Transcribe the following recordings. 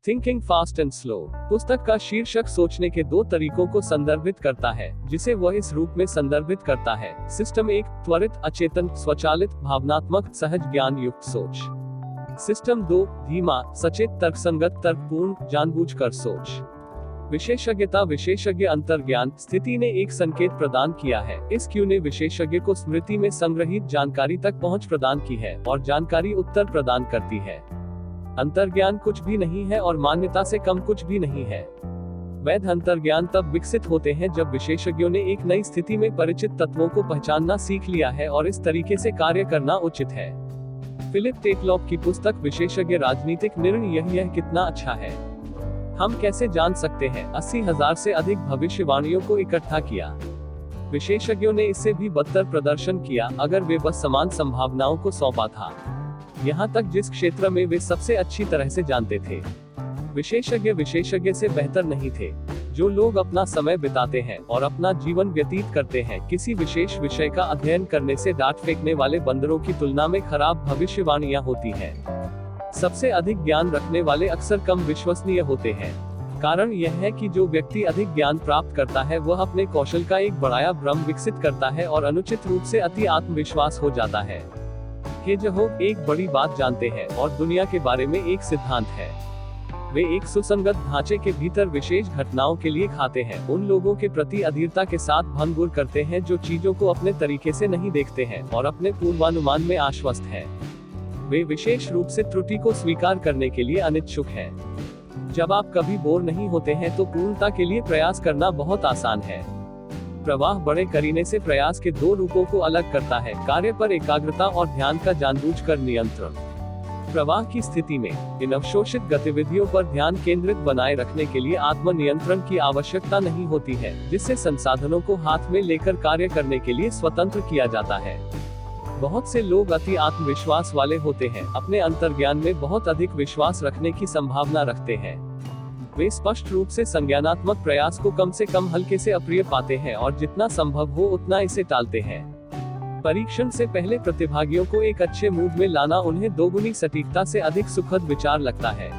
Thinking fast and slow. पुस्तक का शीर्षक सोचने के दो तरीकों को संदर्भित करता है, जिसे वह इस रूप में संदर्भित करता है। सिस्टम 1, त्वरित, अचेतन, स्वचालित, भावनात्मक, सहज ज्ञान युक्त सोच। सिस्टम 2, धीमा, सचेत, तर्कसंगत, तर्कपूर्ण, जानबूझकर सोच। विशेषज्ञता, विशेषज्ञ अंतर्ज्ञान स्थिति ने एक संकेत प्रदान किया है। इस क्यू ने विशेषज्ञ को स्मृति में संग्रहित जानकारी तक पहुंच प्रदान की है और जानकारी उत्तर प्रदान करती है। अंतर्ज्ञान कुछ भी नहीं है और मान्यता से कम कुछ भी नहीं है। वैध अंतर्ज्ञान तब विकसित होते हैं जब विशेषज्ञों ने एक नई स्थिति में परिचित तत्वों को पहचानना सीख लिया है और इस तरीके से कार्य करना उचित है। फिलिप टेकलॉफ की पुस्तक विशेषज्ञ राजनीतिक निर्णय यह कितना अच्छा है। हम कैसे जान सकते हैं? 80,000 से अधिक भविष्यवाणियों को इकट्ठा किया। विशेषज्ञों ने इससे भी बदतर प्रदर्शन किया अगर वे बस समान संभावनाओं को सौंपा था, यहाँ तक जिस क्षेत्र में वे सबसे अच्छी तरह से जानते थे। विशेषज्ञ से बेहतर नहीं थे। जो लोग अपना समय बिताते हैं और अपना जीवन व्यतीत करते हैं किसी विशेष विषय का अध्ययन करने से डांट फेंकने वाले बंदरों की तुलना में खराब भविष्यवाणियां होती हैं। सबसे अधिक ज्ञान रखने वाले अक्सर कम विश्वसनीय होते हैं। कारण यह है कि जो व्यक्ति अधिक ज्ञान प्राप्त करता है वह अपने कौशल का एक बढ़ाया भ्रम विकसित करता है और अनुचित रूप से अति आत्मविश्वास हो जाता है। हेजहो एक बड़ी बात जानते हैं और दुनिया के बारे में एक सिद्धांत है। वे एक सुसंगत ढांचे के भीतर विशेष घटनाओं के लिए खाते हैं, उन लोगों के प्रति अधीरता के साथ भंगुर करते हैं जो चीजों को अपने तरीके से नहीं देखते हैं और अपने पूर्वानुमान में आश्वस्त हैं। वे विशेष रूप से त्रुटि को स्वीकार करने के लिए अनिच्छुक हैं। जब आप कभी बोर नहीं होते हैं तो पूर्णता के लिए प्रयास करना बहुत आसान है। प्रवाह बड़े करीने से प्रयास के दो रूपों को अलग करता है, कार्य पर एकाग्रता और ध्यान का जानबूझकर नियंत्रण। प्रवाह की स्थिति में इन अवशोषित गतिविधियों पर ध्यान केंद्रित बनाए रखने के लिए आत्मनियंत्रण की आवश्यकता नहीं होती है, जिससे संसाधनों को हाथ में लेकर कार्य करने के लिए स्वतंत्र किया जाता है। बहुत से लोग अति आत्मविश्वास वाले होते हैं, अपने अंतर्ज्ञान में बहुत अधिक विश्वास रखने की संभावना रखते हैं। वे स्पष्ट रूप से संज्ञानात्मक प्रयास को कम से कम हल्के से अप्रिय पाते हैं और जितना संभव हो उतना इसे टालते हैं। परीक्षण से पहले प्रतिभागियों को एक अच्छे मूड में लाना उन्हें दोगुनी सटीकता से अधिक सुखद विचार लगता है।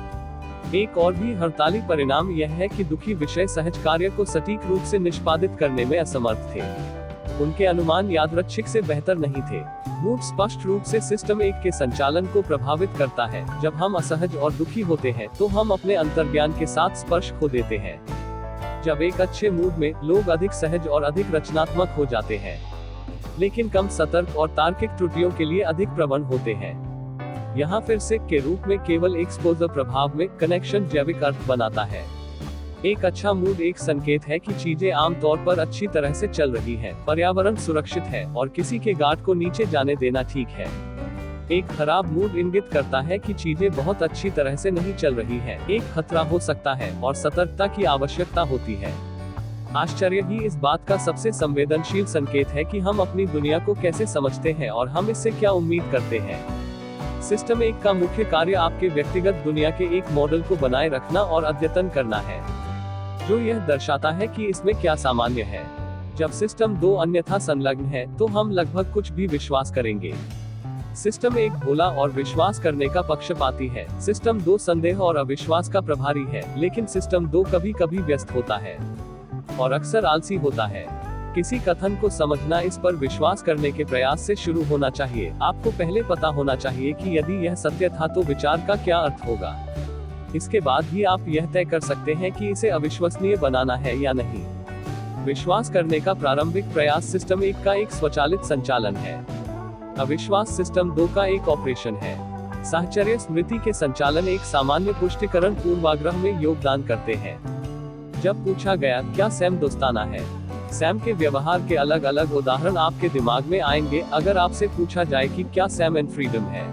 एक और भी हड़ताली परिणाम यह है कि दुखी विषय सहज कार्य को सटीक रूप से निष्पादित करने में असमर्थ थे। उनके अनुमान यादृच्छिक से बेहतर नहीं थे। मूड स्पष्ट रूप से सिस्टम 1 के संचालन को प्रभावित करता है। जब हम असहज और दुखी होते हैं तो हम अपने अंतर्ज्ञान के साथ स्पर्श खो देते हैं। जब एक अच्छे मूड में लोग अधिक सहज और अधिक रचनात्मक हो जाते हैं, लेकिन कम सतर्क और तार्किक त्रुटियों के लिए अधिक प्रवण होते हैं। यहाँ फिर से के रूप में केवल एक्सपोजर प्रभाव में कनेक्शन जैविक अर्थ बनाता है। एक अच्छा मूड एक संकेत है कि चीजें आमतौर पर अच्छी तरह से चल रही हैं, पर्यावरण सुरक्षित है और किसी के गार्ड को नीचे जाने देना ठीक है। एक खराब मूड इंगित करता है कि चीजें बहुत अच्छी तरह से नहीं चल रही हैं, एक खतरा हो सकता है और सतर्कता की आवश्यकता होती है। आश्चर्य ही इस बात का सबसे संवेदनशील संकेत है कि हम अपनी दुनिया को कैसे समझते हैं और हम इससे क्या उम्मीद करते हैं। सिस्टम 1 का मुख्य कार्य आपके व्यक्तिगत दुनिया के एक मॉडल को बनाए रखना और अद्यतन करना है, जो यह दर्शाता है कि इसमें क्या सामान्य है। जब सिस्टम 2 अन्यथा संलग्न है तो हम लगभग कुछ भी विश्वास करेंगे। सिस्टम 1 भोला और विश्वास करने का पक्षपाती है। सिस्टम 2 संदेह और अविश्वास का प्रभारी है, लेकिन सिस्टम 2 कभी कभी व्यस्त होता है और अक्सर आलसी होता है। किसी कथन को समझना इस पर विश्वास करने के प्रयास से शुरू होना चाहिए। आपको पहले पता होना चाहिए कि यदि यह सत्य था तो विचार का क्या अर्थ होगा। इसके बाद ही आप यह तय कर सकते हैं कि इसे अविश्वसनीय बनाना है या नहीं। विश्वास करने का प्रारंभिक प्रयास सिस्टम 1 का एक स्वचालित संचालन है। अविश्वास सिस्टम 2 का एक ऑपरेशन है। साहचर्य स्मृति के संचालन एक सामान्य पुष्टिकरण पूर्वाग्रह में योगदान करते हैं। जब पूछा गया क्या सैम दोस्ताना है, सैम के व्यवहार के अलग अलग उदाहरण आपके दिमाग में आएंगे अगर आपसे पूछा जाए कि क्या सैम एंड फ्रीडम है।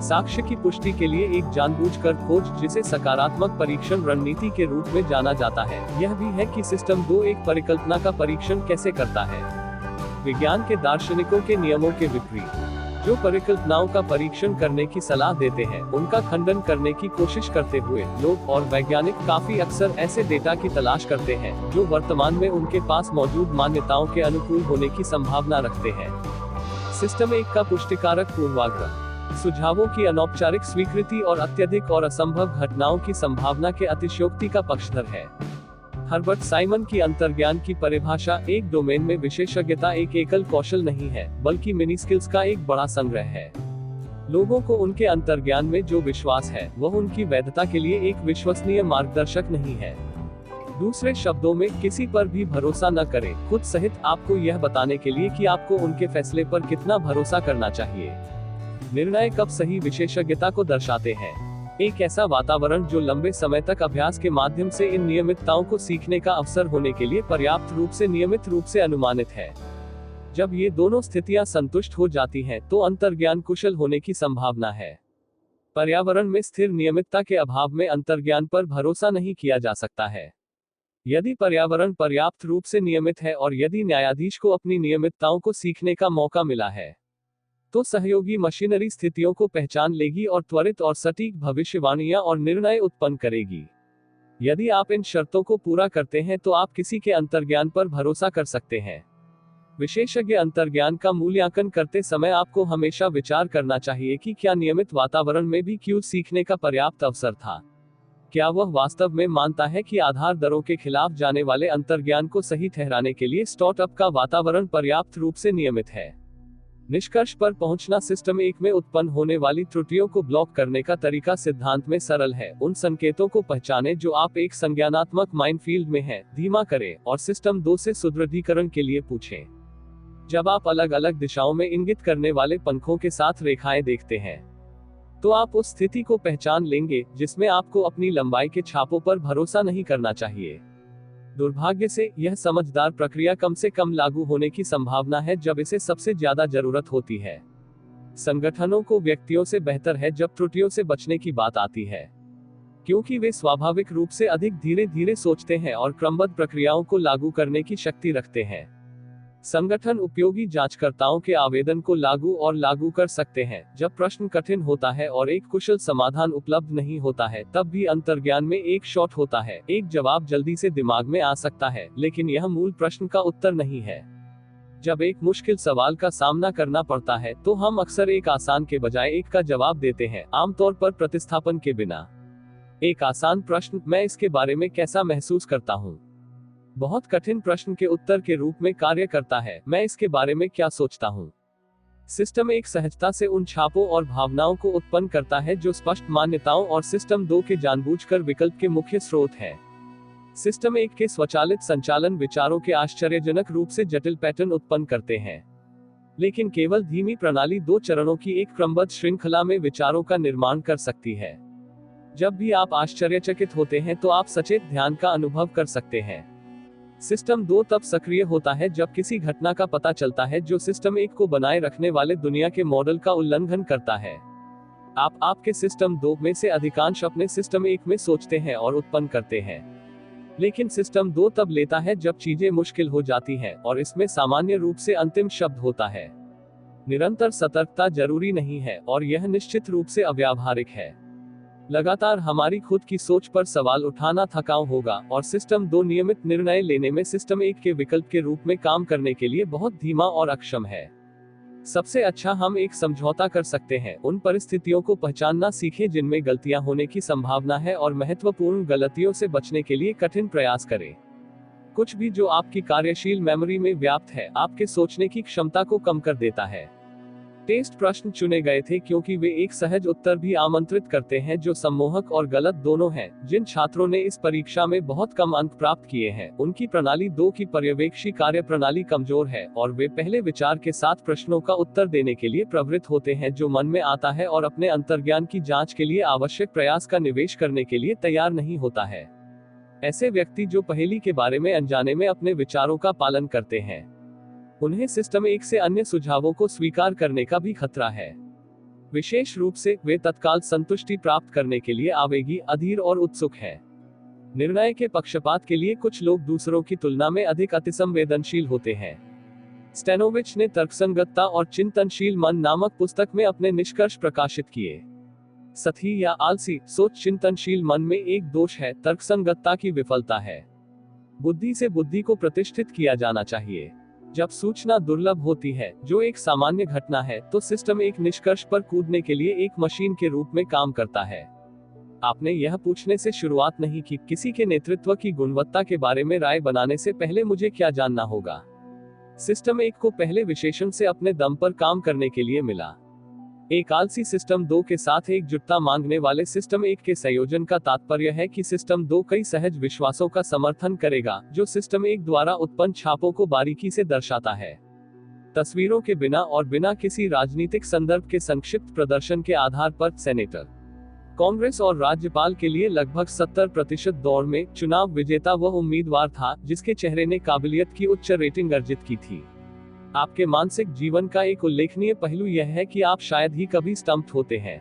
साक्ष्य की पुष्टि के लिए एक जानबूझकर खोज, जिसे सकारात्मक परीक्षण रणनीति के रूप में जाना जाता है, यह भी है कि सिस्टम 2 एक परिकल्पना का परीक्षण कैसे करता है। विज्ञान के दार्शनिकों के नियमों के विपरीत, जो परिकल्पनाओं का परीक्षण करने की सलाह देते हैं, उनका खंडन करने की कोशिश करते हुए लोग और वैज्ञानिक काफी अक्सर ऐसे डेटा की तलाश करते हैं जो वर्तमान में उनके पास मौजूद मान्यताओं के अनुकूल होने की संभावना रखते हैं। सिस्टम 1 का पुष्टिकारक पूर्वाग्रह। सुझावों की अनौपचारिक स्वीकृति और अत्यधिक और असंभव घटनाओं की संभावना के अतिशयोक्ति का पक्षधर है। हर्बर्ट साइमन की अंतर्ज्ञान की परिभाषा, एक डोमेन में विशेषज्ञता एक एकल कौशल नहीं है, बल्कि मिनी स्किल्स का एक बड़ा संग्रह है। लोगों को उनके अंतर्ज्ञान में जो विश्वास है, वह उनकी वैधता के लिए एक विश्वसनीय मार्गदर्शक नहीं है। दूसरे शब्दों में, किसी पर भी भरोसा न करें, खुद सहित आपको यह बताने के लिए कि आपको उनके फैसले पर कितना भरोसा करना चाहिए। निर्णय कब सही विशेषज्ञता को दर्शाते हैं। एक ऐसा वातावरण जो लंबे समय तक अभ्यास के माध्यम से इन नियमितताओं को सीखने का अवसर होने के लिए पर्याप्त रूप से नियमित रूप से अनुमानित है। जब ये दोनों स्थितियां संतुष्ट हो जाती हैं, तो अंतर्ज्ञान कुशल होने की संभावना है। पर्यावरण में स्थिर नियमितता के अभाव में अंतर्ज्ञान पर भरोसा नहीं किया जा सकता है। यदि पर्यावरण पर्याप्त रूप से नियमित है और यदि न्यायाधीश को अपनी नियमितताओं को सीखने का मौका मिला है, तो सहयोगी मशीनरी स्थितियों को पहचान लेगी और त्वरित और सटीक भविष्यवाणियां और निर्णय उत्पन्न करेगी। यदि आप इन शर्तों को पूरा करते हैं, तो आप किसी के अंतर्ज्ञान पर भरोसा कर सकते हैं। विशेषज्ञ अंतर्ज्ञान का मूल्यांकन करते समय आपको हमेशा विचार करना चाहिए कि क्या नियमित वातावरण में भी क्यों सीखने का पर्याप्त अवसर था। क्या वह वास्तव में मानता है कि आधार दरों के खिलाफ जाने वाले अंतर्ज्ञान को सही ठहराने के लिए स्टार्टअप का वातावरण पर्याप्त रूप से नियमित है। निष्कर्ष पर पहुंचना, सिस्टम 1 में उत्पन्न होने वाली त्रुटियों को ब्लॉक करने का तरीका सिद्धांत में सरल है। उन संकेतों को पहचानें जो आप एक संज्ञानात्मक माइनफील्ड में हैं, धीमा करें और सिस्टम 2 से सुदृढ़ीकरण के लिए पूछें। जब आप अलग अलग दिशाओं में इंगित करने वाले पंखों के साथ रेखाएं देखते हैं, तो आप उस स्थिति को पहचान लेंगे जिसमें आपको अपनी लंबाई के छापों पर भरोसा नहीं करना चाहिए। दुर्भाग्य से, यह समझदार प्रक्रिया कम से कम लागू होने की संभावना है जब इसे सबसे ज्यादा जरूरत होती है। संगठनों को व्यक्तियों से बेहतर है जब त्रुटियों से बचने की बात आती है, क्योंकि वे स्वाभाविक रूप से अधिक धीरे धीरे सोचते हैं और क्रमबद्ध प्रक्रियाओं को लागू करने की शक्ति रखते हैं। संगठन उपयोगी जांचकर्ताओं के आवेदन को लागू कर सकते हैं जब प्रश्न कठिन होता है और एक कुशल समाधान उपलब्ध नहीं होता है। तब भी अंतर्ज्ञान में एक शॉट होता है, एक जवाब जल्दी से दिमाग में आ सकता है, लेकिन यह मूल प्रश्न का उत्तर नहीं है। जब एक मुश्किल सवाल का सामना करना पड़ता है, तो हम अक्सर एक आसान के बजाय एक का जवाब देते हैं, आमतौर पर प्रतिस्थापन के बिना। एक आसान प्रश्न, मैं इसके बारे में कैसा महसूस करता हूँ, बहुत कठिन प्रश्न के उत्तर के रूप में कार्य करता है, मैं इसके बारे में क्या सोचता हूँ। सिस्टम 1 सहजता से उन छापों और भावनाओं को उत्पन्न करता है जो स्पष्ट मान्यताओं और सिस्टम 2 के जानबूझकर विकल्प के मुख्य स्रोत हैं। सिस्टम 1 के स्वचालित संचालन विचारों के आश्चर्यजनक रूप से जटिल पैटर्न उत्पन्न करते हैं, लेकिन केवल धीमी प्रणाली 2 चरणों की एक क्रमबद्ध श्रृंखला में विचारों का निर्माण कर सकती है। जब भी आप आश्चर्यचकित होते हैं, तो आप सचेत ध्यान का अनुभव कर सकते हैं। सिस्टम 2 तब सक्रिय होता है जब किसी घटना का पता चलता है जो सिस्टम 1 को बनाए रखने वाले दुनिया के मॉडल का उल्लंघन करता है। आप आपके सिस्टम 2 में से अधिकांश अपने सिस्टम 1 में सोचते हैं और उत्पन्न करते हैं, लेकिन सिस्टम 2 तब लेता है जब चीजें मुश्किल हो जाती हैं, और इसमें सामान्य रूप से अंतिम शब्द होता है। निरंतर सतर्कता जरूरी नहीं है, और यह निश्चित रूप से अव्यावहारिक है। लगातार हमारी खुद की सोच पर सवाल उठाना थकाऊ होगा, और सिस्टम 2 नियमित निर्णय लेने में सिस्टम 1 के विकल्प के रूप में काम करने के लिए बहुत धीमा और अक्षम है। सबसे अच्छा हम एक समझौता कर सकते हैं, उन परिस्थितियों को पहचानना सीखें जिनमें गलतियां होने की संभावना है, और महत्वपूर्ण गलतियों से बचने के लिए कठिन प्रयास करें। कुछ भी जो आपकी कार्यशील मेमोरी में व्याप्त है, आपके सोचने की क्षमता को कम कर देता है। टेस्ट प्रश्न चुने गए थे क्योंकि वे एक सहज उत्तर भी आमंत्रित करते हैं जो सम्मोहक और गलत दोनों हैं। जिन छात्रों ने इस परीक्षा में बहुत कम अंक प्राप्त किए हैं, उनकी प्रणाली 2 की पर्यवेक्षी कार्य प्रणाली कमजोर है, और वे पहले विचार के साथ प्रश्नों का उत्तर देने के लिए प्रवृत्त होते हैं जो मन में आता है, और अपने अंतर्ज्ञान की जांच के लिए आवश्यक प्रयास का निवेश करने के लिए तैयार नहीं होता है। ऐसे व्यक्ति जो पहेली के बारे में अनजाने में अपने विचारों का पालन करते हैं, उन्हें सिस्टम 1 से अन्य सुझावों को स्वीकार करने का भी खतरा है। विशेष रूप से वे तत्काल संतुष्टि प्राप्त करने के लिए आवेगी, अधीर और उत्सुक हैं। निर्णय के पक्षपात के लिए कुछ लोग दूसरों की तुलना में अधिक अतिसंवेदनशील होते हैं। स्टेनोविच ने तर्कसंगतता और चिंतनशील मन नामक पुस्तक में अपने निष्कर्ष प्रकाशित किए। सतही या आलसी सोच चिंतनशील मन में एक दोष है, तर्कसंगतता की विफलता है। बुद्धि से बुद्धि को प्रतिष्ठित किया जाना चाहिए। जब सूचना दुर्लभ होती है, जो एक सामान्य घटना है, तो सिस्टम एक निष्कर्ष पर कूदने के लिए एक मशीन के रूप में काम करता है। आपने यह पूछने से शुरुआत नहीं की, किसी के नेतृत्व की गुणवत्ता के बारे में राय बनाने से पहले मुझे क्या जानना होगा। सिस्टम 1 को पहले विशेषण से अपने दम पर काम करने के लिए मिला। एक आलसी सिस्टम 2 के साथ एकजुटता मांगने वाले सिस्टम 1 के संयोजन का तात्पर्य है कि सिस्टम 2 कई सहज विश्वासों का समर्थन करेगा, जो सिस्टम 1 द्वारा उत्पन्न छापों को बारीकी से दर्शाता है। तस्वीरों के बिना और बिना किसी राजनीतिक संदर्भ के संक्षिप्त प्रदर्शन के आधार पर सेनेटर, कांग्रेस और राज्यपाल के लिए लगभग 70% दौर में चुनाव विजेता वह उम्मीदवार था जिसके चेहरे ने काबिलियत की उच्च रेटिंग अर्जित की थी। आपके मानसिक जीवन का एक उल्लेखनीय पहलू यह है कि आप शायद ही कभी स्टम्प्ड होते हैं।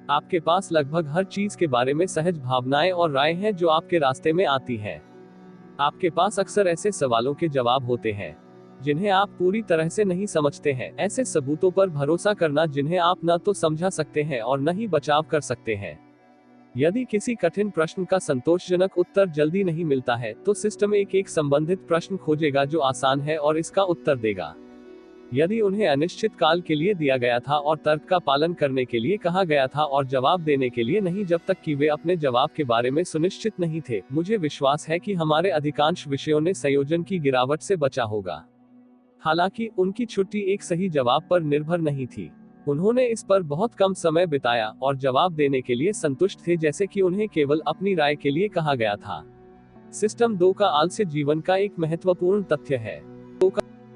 आपके पास लगभग हर चीज के बारे में सहज भावनाएं और राय हैं जो आपके रास्ते में आती है। आपके पास अक्सर ऐसे सवालों के जवाब होते हैं जिन्हें आप पूरी तरह से नहीं समझते हैं, ऐसे सबूतों पर भरोसा करना जिन्हें आप न तो समझा सकते हैं और न ही बचाव कर सकते हैं। यदि किसी कठिन प्रश्न का संतोषजनक उत्तर जल्दी नहीं मिलता है, तो सिस्टम एक संबंधित प्रश्न खोजेगा जो आसान है और इसका उत्तर देगा। यदि उन्हें अनिश्चित काल के लिए दिया गया था और तर्क का पालन करने के लिए कहा गया था और जवाब देने के लिए नहीं जब तक कि वे अपने जवाब के बारे में सुनिश्चित नहीं थे, मुझे विश्वास है कि हमारे अधिकांश विषयों ने संयोजन की गिरावट से बचा होगा। हालांकि उनकी छुट्टी एक सही जवाब पर निर्भर नहीं थी। उन्होंने इस पर बहुत कम समय बिताया और जवाब देने के लिए संतुष्ट थे जैसे कि उन्हें केवल अपनी राय के लिए कहा गया था। सिस्टम 2 का आलस्य जीवन का एक महत्वपूर्ण तथ्य है।